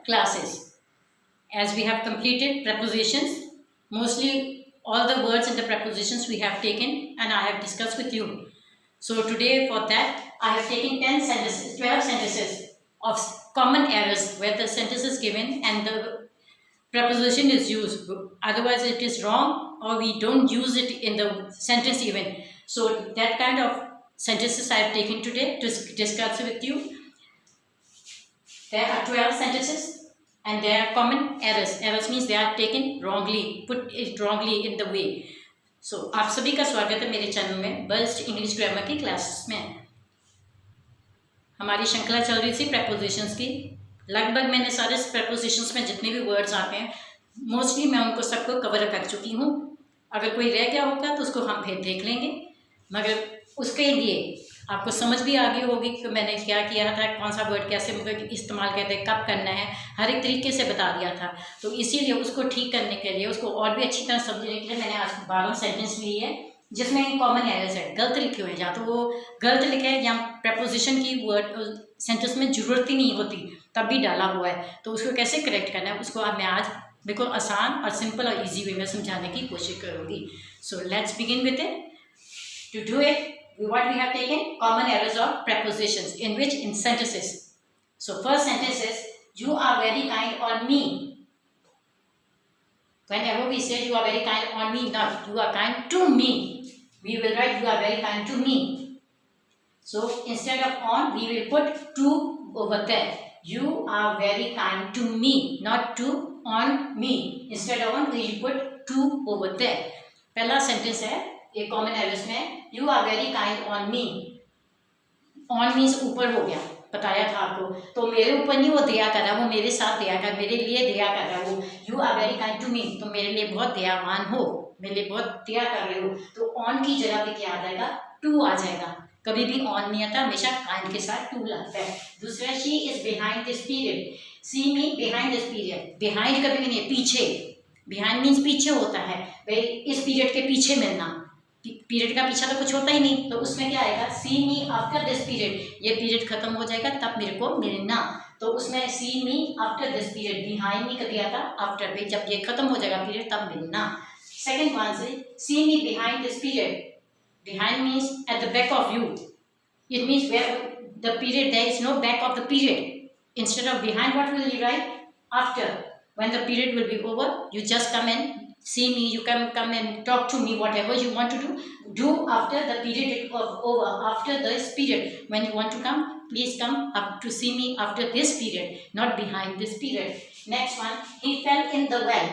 classes. As we have completed prepositions, mostly all the words and the prepositions we have taken and I have discussed with you. So today for that I have taken 12 sentences of common errors where the sentence is given and the preposition is used. Otherwise it is wrong or we don't use it in the sentence even. So that kind of sentences I have taken today to discuss with you. There are 12 sentences and there are common errors. Errors means they are taken wrongly, put it wrongly in the way. So आप सभी का स्वागत है मेरे channel में burst English grammar की classes में। हमारी श्रृंखला चल रही थी प्रेपोजिशंस की। लगभग मैंने सारे प्रेपोजिशंस में जितने भी वर्ड्स आते हैं मोस्टली मैं उनको सबको कवर कर चुकी हूँ। अगर कोई रह गया होगा तो उसको हम फिर देख लेंगे, मगर उसके लिए आपको समझ भी आ गई होगी कि मैंने क्या किया था, कौन सा वर्ड कैसे इस्तेमाल करते हैं, कब करना है, हर एक तरीके से बता दिया था। तो इसीलिए उसको ठीक करने के लिए, उसको और भी अच्छी तरह समझने के लिए मैंने आज 12 सेंटेंस लिए है जिसमें कॉमन एरर्स है, गलत लिखे हुए हैं, या तो वो गलत लिखे हैं या प्रपोजिशन की वर्ड सेंटेंस में ज़रूरत ही नहीं होती तब भी डाला हुआ है। तो उसको कैसे करेक्ट करना है उसको मैं आज बिल्कुल आसान और सिंपल और ईजी वे में समझाने की कोशिश करूँगी। So let's begin with it. To do it, what we have taken common errors of prepositions in which in sentences. So first sentence is you are very kind on me. Whenever we say you are very kind on me, not you are kind to me, we will write you are very kind to me. So instead of on we will put to over there. You are very kind to me, not to on me. Instead of on we will put to over there. पहला sentence है ये common errors में, you are very kind on me. On means ऊपर हो गया, बताया था आपको। तो मेरे ऊपर नहीं वो दया कर रहा, वो मेरे साथ दया कर, मेरे लिए दया कर रहा है वो। You are very kind to me, तो मेरे लिए बहुत दयावान हो, मेरे लिए बहुत दया कर रहे हो। तो ऑन की जगह पे क्या आ जाएगा, टू आ जाएगा। कभी भी ऑन नहीं आता, हमेशा काइंड के साथ टू लगता है। दूसरा, she is behind this period. See me behind this period. Behind कभी भी नहीं है, पीछे। बिहाइंड मीन्स पीछे होता है, भाई इस पीरियड के पीछे मिलना। पीरियड का पीछा तो कुछ होता ही नहीं, तो उसमें क्या आएगा, see me after this period. ये पीरियड खत्म हो जाएगा तब मेरे को मिलना, तो उसमें see me after this period. Behind me कब गया था, आफ्टर पे, जब ये खत्म हो जाएगा पीरियड तब मिलना। सेकंड वन से see me behind this period. Behind means at the back of you. It means where the period there is no back of the period. Instead of behind what will you write, after. When the period will be over you just come and see me, you can come and talk to me, whatever you want to do after the period of over, after this period. When you want to come, please come up to see me after this period, not behind this period. Next one, he fell in the well.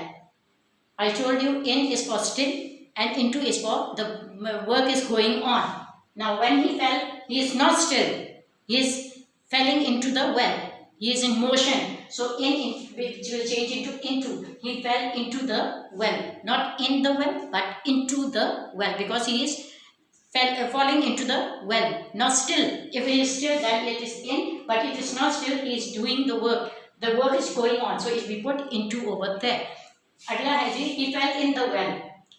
I told you in is for still and into is for the work is going on. Now when he fell, he is not still, he is falling into the well, he is in motion. So in which will change into. He fell into the well, not in the well but into the well, because he is falling into the well, not still. If he is still then it is in, but it is not still, he is doing the work. The work is going on, so if we put into over there. अगला है जी, he fell in the well.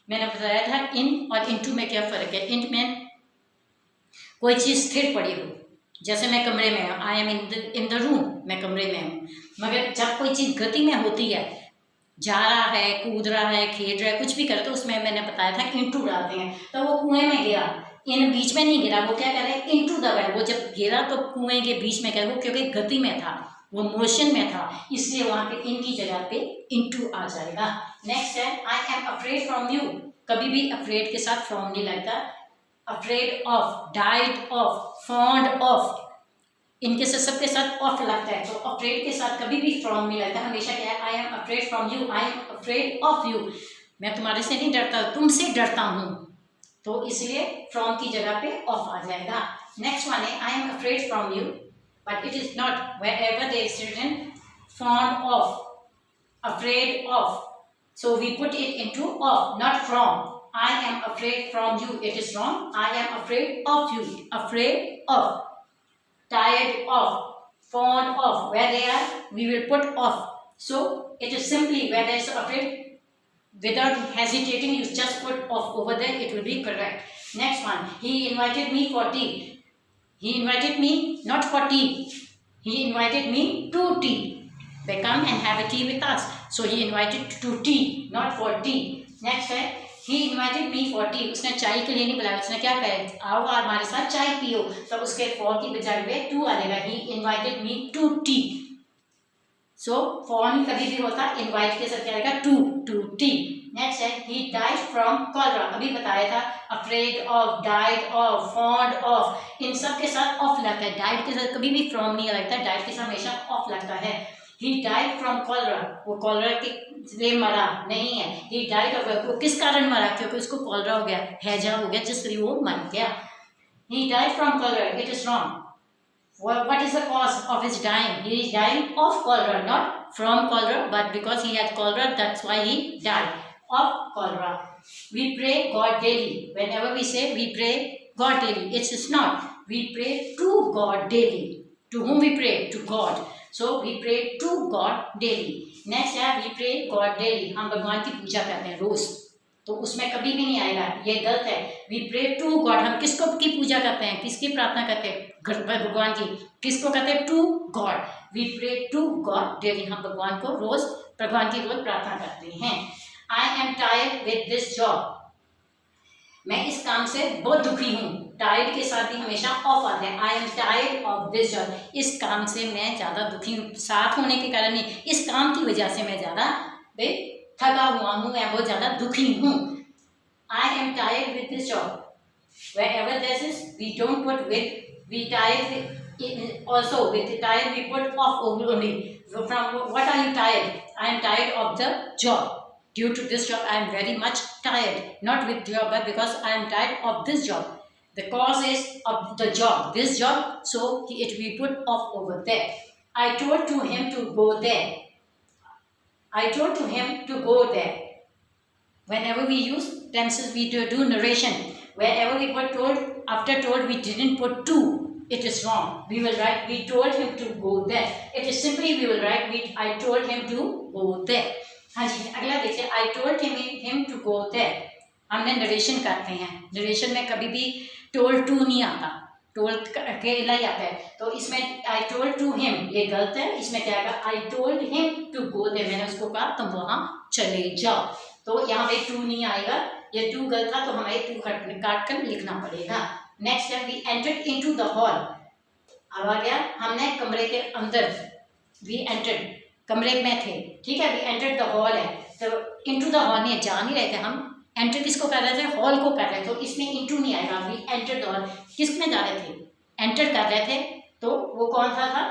मैंने बताया था in और into में क्या फर्क है। in में कोई चीज़ स्थिर पड़ी हो, जैसे मैं कमरे में हूँ, I am in the room, मैं कमरे में हूँ। मगर जब कोई चीज़ गति में होती है, जा रहा है, कूद रहा है, खेल रहा है, कुछ भी करे, तो उसमें मैंने बताया था इनटू डालते हैं। तो वो कुएं में गिरा, इन बीच में नहीं गिरा, वो क्या कह रहे हैं, इनटू द वेल। वो जब गिरा तो कुएं के बीच में गिरा, वो क्योंकि गति में था, वो मोशन में था, इसलिए वहाँ पे इन की जगह पे इनटू आ जाएगा। नेक्स्ट है, I am afraid from you. कभी भी अफ्रेड के साथ फ्रॉम नहीं लगता। Afraid of, died of, fond of, इनके से सबके साथ ऑफ लगता है। तो अफ्रेड के साथ कभी भी फ्रॉम नहीं लगता, हमेशा क्या है, I am afraid from you, I am afraid of you. मैं तुम्हारे से नहीं डरता, तुमसे डरता हूँ, तो इसलिए फ्रॉम की जगह पे ऑफ आ जाएगा। नेक्स्ट वन है, I am afraid from you, but it is not, wherever there is written fond of, afraid of, so we put it into of, not from. I am afraid from you, it is wrong. I am afraid of you, afraid of. Tired of, fond of, where they are we will put off. So it is simply where there is afraid, without hesitating you just put off over there, it will be correct. Next one, he invited me for tea. He invited me not for tea, he invited me to tea. they come and have a tea with us. So he invited to tea, not for tea. Next है, he invited me for tea. उसने चाय के लिए नहीं बुलाया, उसने क्या कहा, आओ हमारे साथ चाय पियो, तो उसके for की बजाय में to आ जाएगा. He invited me to tea. So for नहीं कभी भी होता, invite के साथ क्या आएगा, to tea. Next है, he died from cholera. अभी बताया था, afraid of, died of, fond of, इन सब के साथ of लगता है. died के साथ कभी भी from नहीं लगता, died के साथ हमेशा of लगता है. He died from cholera. वो cholera के लिए मरा नहीं है. He died of, वो किस कारण मरा, क्योंकि उसको cholera हो गया, हैजा हो गया, जिससे वो मर गया. He died from cholera. It is wrong. What is the cause of his dying? He is dying of cholera, not from cholera, but because he had cholera, that's why he died of cholera. We pray God daily. Whenever we say we pray God daily, it's not. We pray to God daily. To whom we pray? To God. So we pray to God daily. Next है, we pray God daily. हम भगवान की पूजा करते हैं रोज, तो उसमें कभी भी नहीं आएगा, ये गलत है. We pray to God. हम किसको की पूजा करते हैं, किसकी प्रार्थना करते हैं, भगवान की. किसको कहते हैं, to God. We pray to God daily. हम भगवान को रोज, भगवान की रोज प्रार्थना करते हैं. I am tired with this job. मैं इस काम से बहुत दुखी हूँ. टायर्ड के साथ भी हमेशा ऑफ आता है. I am tired of this job. इस काम से मैं ज़्यादा दुखी हूँ, साथ होने के कारण नहीं, इस काम की वजह से मैं ज़्यादा थका हुआ हूँ, मैं बहुत ज़्यादा दुखी हूँ. I am tired with this job. wherever this is, we don't put with, we tired also with the tired we put off only. From what are you tired? I am tired of the job. Due to this job I am very much tired. Not with job, but because I am tired of this job. The cause is of the job, this job, so it we put off over there. I told to him to go there. I told to him to go there. Whenever we use tenses, we do narration. Wherever we put told, after told we didn't put to, it is wrong. We will write we told him to go there. It is simply we will write I told him to go there. हाँ जी, अगला देखिए, I told him to go there. हमने narration करते हैं. Narration में कभी भी told to नहीं आता, told अकेला ही आता है. तो इसमें I told to him ये गलत है. इसमें क्या आएगा, I told him to go there. मैंने उसको कहा तुम वहाँ चले जाओ. तो यहाँ पे to नहीं आएगा, ये टू गलत था, तो हमें टू काट कर लिखना पड़ेगा. नेक्स्ट है, we entered into the hall. अब आ गया, हमने कमरे के अंदर, वी एंटर्ड, कमरे में थे, ठीक है. वी एंटर्ड द हॉल है, तो इनटू द हॉल नहीं, जा नहीं रहे थे हम. एंटर किसको कर रहे थे, हॉल को कर रहे थे, तो इसमें इनटू नहीं आएगा. वी एंटर्ड द हॉल, किस में जा रहे थे, एंटर कर रहे थे, तो वो कौन सा था,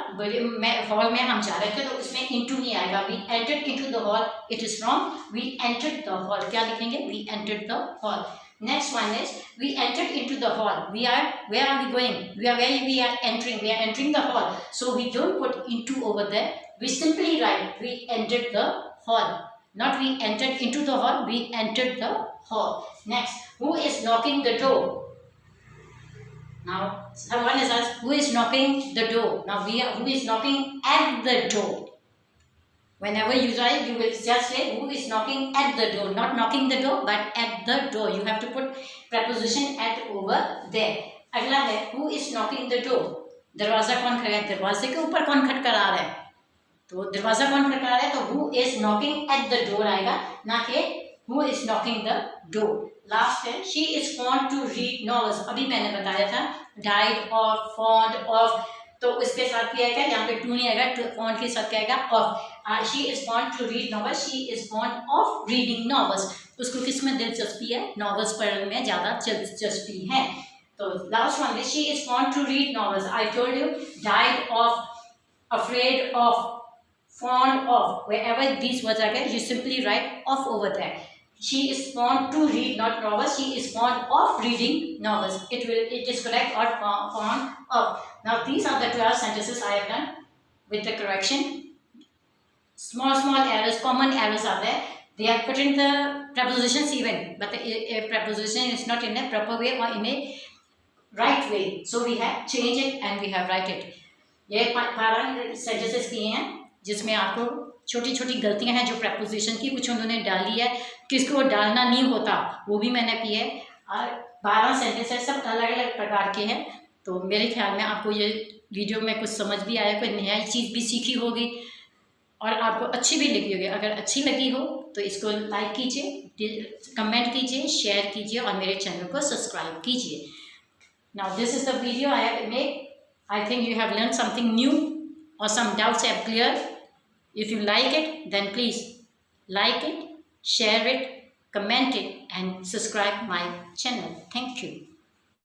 हॉल में हम जा रहे थे, तो उसमें इनटू नहीं आएगा. We entered into the hall, it is wrong. We entered the hall, क्या लिखेंगे, we entered the hall. Next one is we entered into the hall. We are, where are we going, we are entering the hall, so we don't put into over there. We simply write we entered the hall, not we entered into the hall, we entered the hall. Next, who is knocking the door? Now someone has asked who is knocking the door. Now we are, who is knocking at the door. Whenever you write, you will just say who is knocking at the door, not knocking the door but at the door. You have to put preposition at over there. अगला है who is knocking the door. दरवाजा कौन खटखटा, दरवाजे के ऊपर कौन खटखटा रहा है, तो दरवाजा कौन खटखटा रहा है, तो who is knocking at the door आएगा, ना कि who is knocking the door. Last है, she is fond to read novels. अभी मैंने बताया था died of, fond of, तो इसके साथ क्या आएगा, यहाँ पे to नहीं आएगा, fond के साथ क्या आएगा, of. she is fond to read novels. she is fond of reading novels. उसको किस में दिलचस्पी है, novels पढ़ने में ज़्यादा दिलचस्पी है. तो last one is she is fond to read novels. I told you died of, afraid of, fond of. Wherever these words are there, you simply write of over there. She is fond to read, not novels. She is fond of reading novels. It is correct, or fond of. Now these are the 12 sentences I have done with the correction. Small errors, common errors are there. They are put in the prepositions even, but the preposition is not in a proper way or in a right way. So we have changed it and we have write it. ये 12 sentences किए हैं, जिसमें आपको छोटी छोटी गलतियां हैं जो प्रपोजिशन की, कुछ उन्होंने डाली है, किसको डालना नहीं होता वो भी मैंने की है. और 12 सेंटेंसेस सब अलग अलग प्रकार के हैं. तो मेरे ख्याल में आपको ये वीडियो में कुछ समझ भी आया, कोई नई चीज़ भी सीखी होगी. और आपको अच्छी भी लगी होगी। अगर अच्छी लगी हो तो इसको लाइक कीजिए, कमेंट कीजिए, शेयर कीजिए और मेरे चैनल को सब्सक्राइब कीजिए। Now this is the video I have made. I think you have learn something new और some doubts have clear. If you like it then please like it, share it, comment it and subscribe my channel. Thank you.